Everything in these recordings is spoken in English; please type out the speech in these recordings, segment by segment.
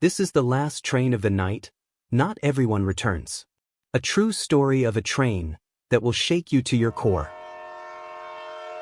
This is the last train of the night. Not everyone returns. A true story of a train that will shake you to your core.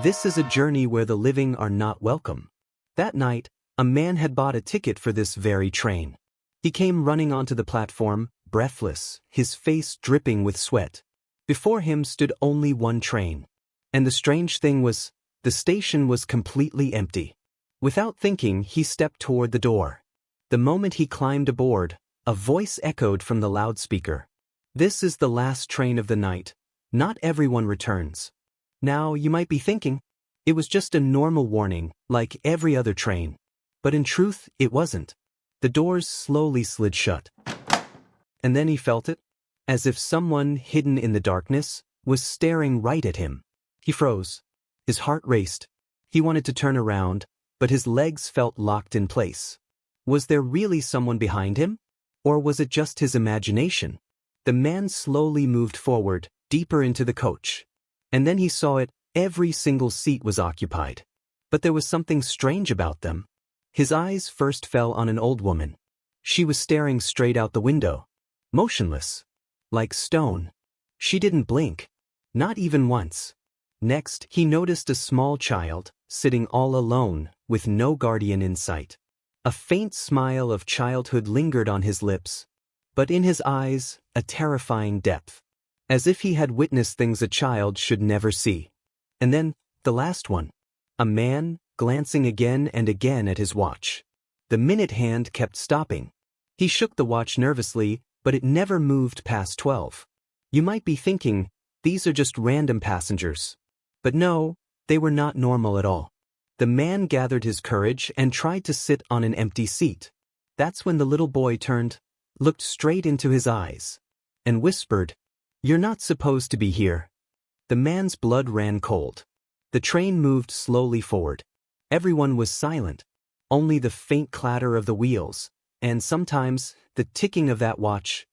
This is a journey where the living are not welcome. That night, a man had bought a ticket for this very train. He came running onto the platform, breathless, his face dripping with sweat. Before him stood only one train. And the strange thing was, the station was completely empty. Without thinking, he stepped toward the door. The moment he climbed aboard, a voice echoed from the loudspeaker. This is the last train of the night. Not everyone returns. Now, you might be thinking, it was just a normal warning, like every other train. But in truth, it wasn't. The doors slowly slid shut. And then he felt it, as if someone hidden in the darkness was staring right at him. He froze. His heart raced. He wanted to turn around, but his legs felt locked in place. Was there really someone behind him? Or was it just his imagination? The man slowly moved forward, deeper into the coach. And then he saw it, every single seat was occupied. But there was something strange about them. His eyes first fell on an old woman. She was staring straight out the window. Motionless. Like stone. She didn't blink. Not even once. Next, he noticed a small child, sitting all alone, with no guardian in sight. A faint smile of childhood lingered on his lips, but in his eyes, a terrifying depth. As if he had witnessed things a child should never see. And then, the last one. A man, glancing again and again at his watch. The minute hand kept stopping. He shook the watch nervously, but it never moved past 12. You might be thinking, these are just random passengers. But no, they were not normal at all. The man gathered his courage and tried to sit on an empty seat. That's when the little boy turned, looked straight into his eyes, and whispered, "You're not supposed to be here." The man's blood ran cold. The train moved slowly forward. Everyone was silent. Only the faint clatter of the wheels, and sometimes the ticking of that watch,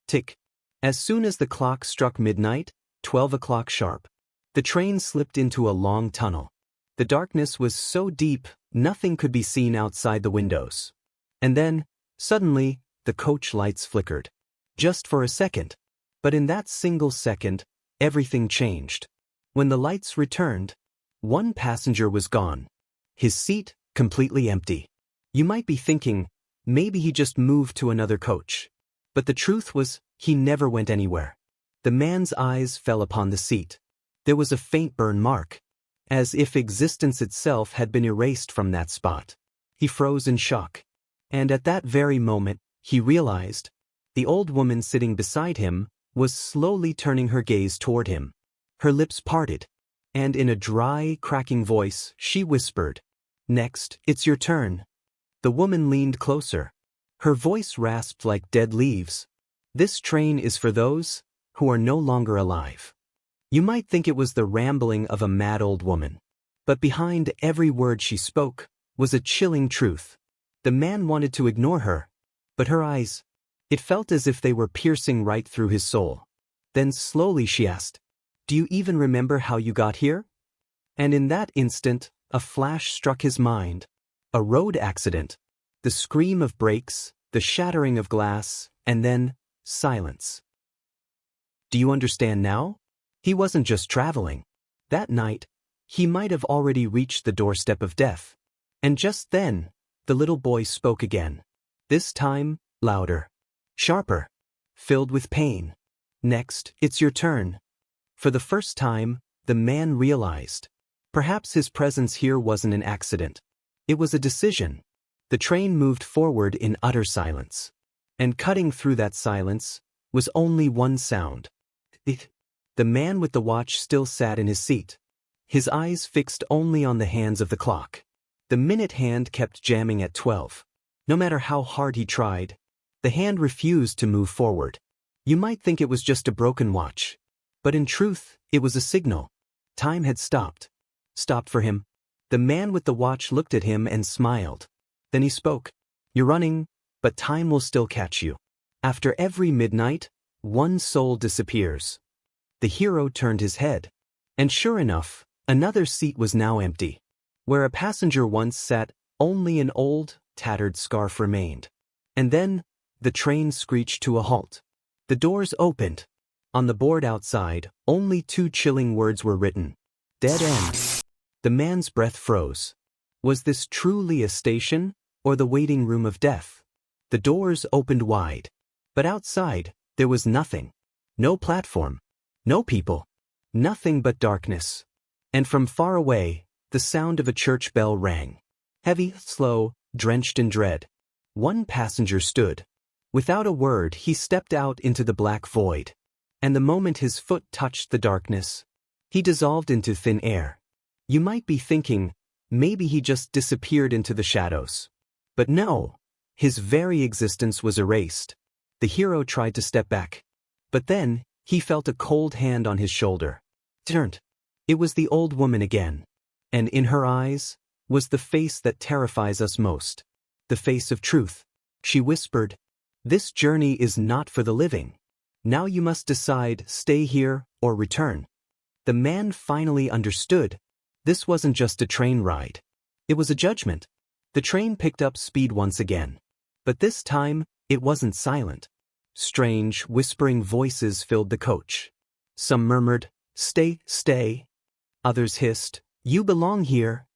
tick. As soon as the clock struck midnight, 12 o'clock sharp, the train slipped into a long tunnel. The darkness was so deep, nothing could be seen outside the windows. And then, suddenly, the coach lights flickered. Just for a second. But in that single second, everything changed. When the lights returned, one passenger was gone. His seat, completely empty. You might be thinking, maybe he just moved to another coach. But the truth was, he never went anywhere. The man's eyes fell upon the seat. There was a faint burn mark, as if existence itself had been erased from that spot. He froze in shock. And at that very moment, he realized, the old woman sitting beside him was slowly turning her gaze toward him. Her lips parted, and in a dry, cracking voice, she whispered, "Next, it's your turn." The woman leaned closer. Her voice rasped like dead leaves. "This train is for those who are no longer alive." You might think it was the rambling of a mad old woman. But behind every word she spoke was a chilling truth. The man wanted to ignore her, but her eyes, it felt as if they were piercing right through his soul. Then slowly she asked, "Do you even remember how you got here?" And in that instant, a flash struck his mind. A road accident. The scream of brakes, the shattering of glass, and then silence. Do you understand now? He wasn't just traveling. That night, he might have already reached the doorstep of death. And just then, the little boy spoke again. This time, louder. Sharper. Filled with pain. "Next, it's your turn." For the first time, the man realized. Perhaps his presence here wasn't an accident. It was a decision. The train moved forward in utter silence. And cutting through that silence was only one sound. The man with the watch still sat in his seat. His eyes fixed only on the hands of the clock. The minute hand kept jamming at 12. No matter how hard he tried, the hand refused to move forward. You might think it was just a broken watch. But in truth, it was a signal. Time had stopped. Stopped for him. The man with the watch looked at him and smiled. Then he spoke. "You're running, but time will still catch you. After every midnight, one soul disappears." The hero turned his head. And sure enough, another seat was now empty. Where a passenger once sat, only an old, tattered scarf remained. And then, the train screeched to a halt. The doors opened. On the board outside, only 2 chilling words were written. Dead end. The man's breath froze. Was this truly a station, or the waiting room of death? The doors opened wide. But outside, there was nothing. No platform. No people. Nothing but darkness. And from far away, the sound of a church bell rang. Heavy, slow, drenched in dread. One passenger stood. Without a word, he stepped out into the black void. And the moment his foot touched the darkness, he dissolved into thin air. You might be thinking, maybe he just disappeared into the shadows. But no, his very existence was erased. The hero tried to step back. But then, he felt a cold hand on his shoulder. Turned. It was the old woman again. And in her eyes, was the face that terrifies us most. The face of truth. She whispered, "This journey is not for the living. Now you must decide, stay here or return." The man finally understood. This wasn't just a train ride. It was a judgment. The train picked up speed once again. But this time, it wasn't silent. Strange, whispering voices filled the coach. Some murmured, "Stay, stay." Others hissed, "You belong here."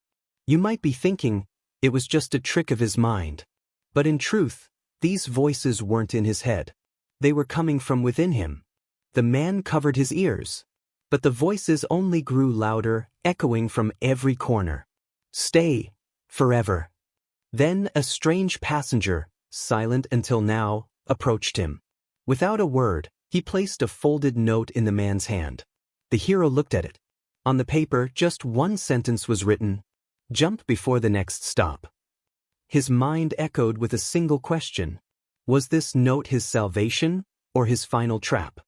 You might be thinking, it was just a trick of his mind. But in truth, these voices weren't in his head. They were coming from within him. The man covered his ears. But the voices only grew louder, echoing from every corner. "Stay. Forever." Then a strange passenger, silent until now, approached him. Without a word, he placed a folded note in the man's hand. The hero looked at it. On the paper, just one sentence was written, "Jump before the next stop." His mind echoed with a single question. Was this note his salvation, or his final trap?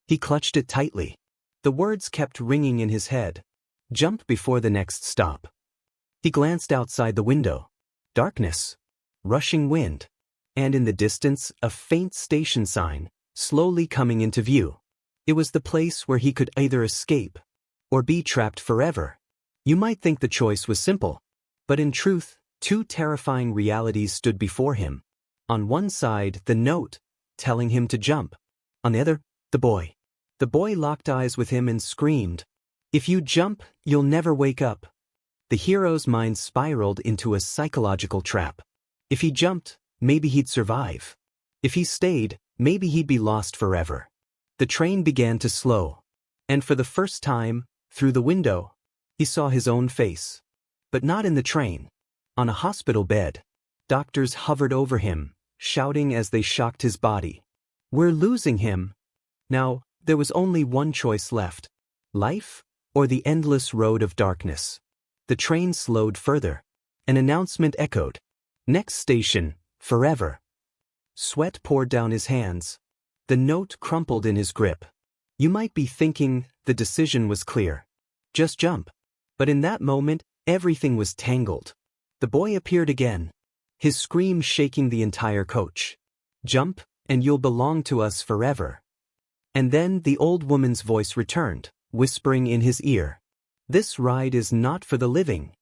He clutched it tightly. The words kept ringing in his head. Jump before the next stop. He glanced outside the window. Darkness. Rushing wind. And in the distance, a faint station sign, slowly coming into view. It was the place where he could either escape, or be trapped forever. You might think the choice was simple. But in truth, 2 terrifying realities stood before him. On one side, the note, telling him to jump. On the other, the boy. The boy locked eyes with him and screamed, "If you jump, you'll never wake up." The hero's mind spiraled into a psychological trap. If he jumped, maybe he'd survive. If he stayed, maybe he'd be lost forever. The train began to slow. And for the first time, through the window, he saw his own face. But not in the train. On a hospital bed. Doctors hovered over him, shouting as they shocked his body. "We're losing him." Now, there was only one choice left. Life, or the endless road of darkness. The train slowed further. An announcement echoed. Next station, forever. Sweat poured down his hands. The note crumpled in his grip. You might be thinking, the decision was clear. Just jump. But in that moment, everything was tangled. The boy appeared again. His scream shaking the entire coach. "Jump, and you'll belong to us forever." And then the old woman's voice returned, whispering in his ear. "This ride is not for the living."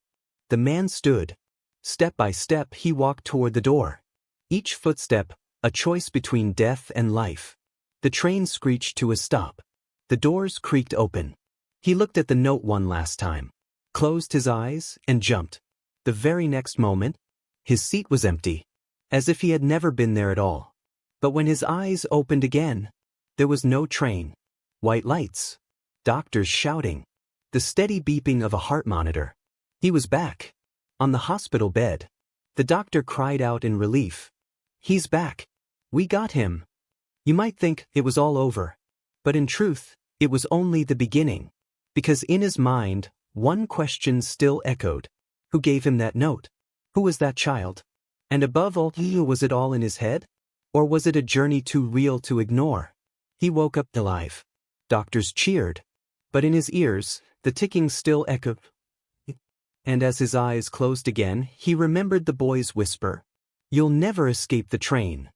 The man stood. Step by step he walked toward the door. Each footstep, a choice between death and life. The train screeched to a stop. The doors creaked open. He looked at the note one last time, closed his eyes, and jumped. The very next moment, his seat was empty, as if he had never been there at all. But when his eyes opened again, there was no train. White lights. Doctors shouting. The steady beeping of a heart monitor. He was back. On the hospital bed. The doctor cried out in relief. "He's back. We got him." You might think it was all over. But in truth, it was only the beginning. Because in his mind, one question still echoed. Who gave him that note? Who was that child? And above all, was it all in his head? Or was it a journey too real to ignore? He woke up alive. Doctors cheered. But in his ears, the ticking still echoed. And as his eyes closed again, he remembered the boy's whisper. "You'll never escape the train."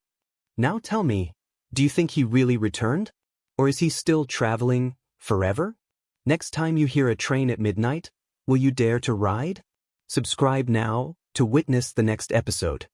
Now tell me, do you think he really returned? Or is he still traveling, forever? Next time you hear a train at midnight, will you dare to ride? Subscribe now to witness the next episode.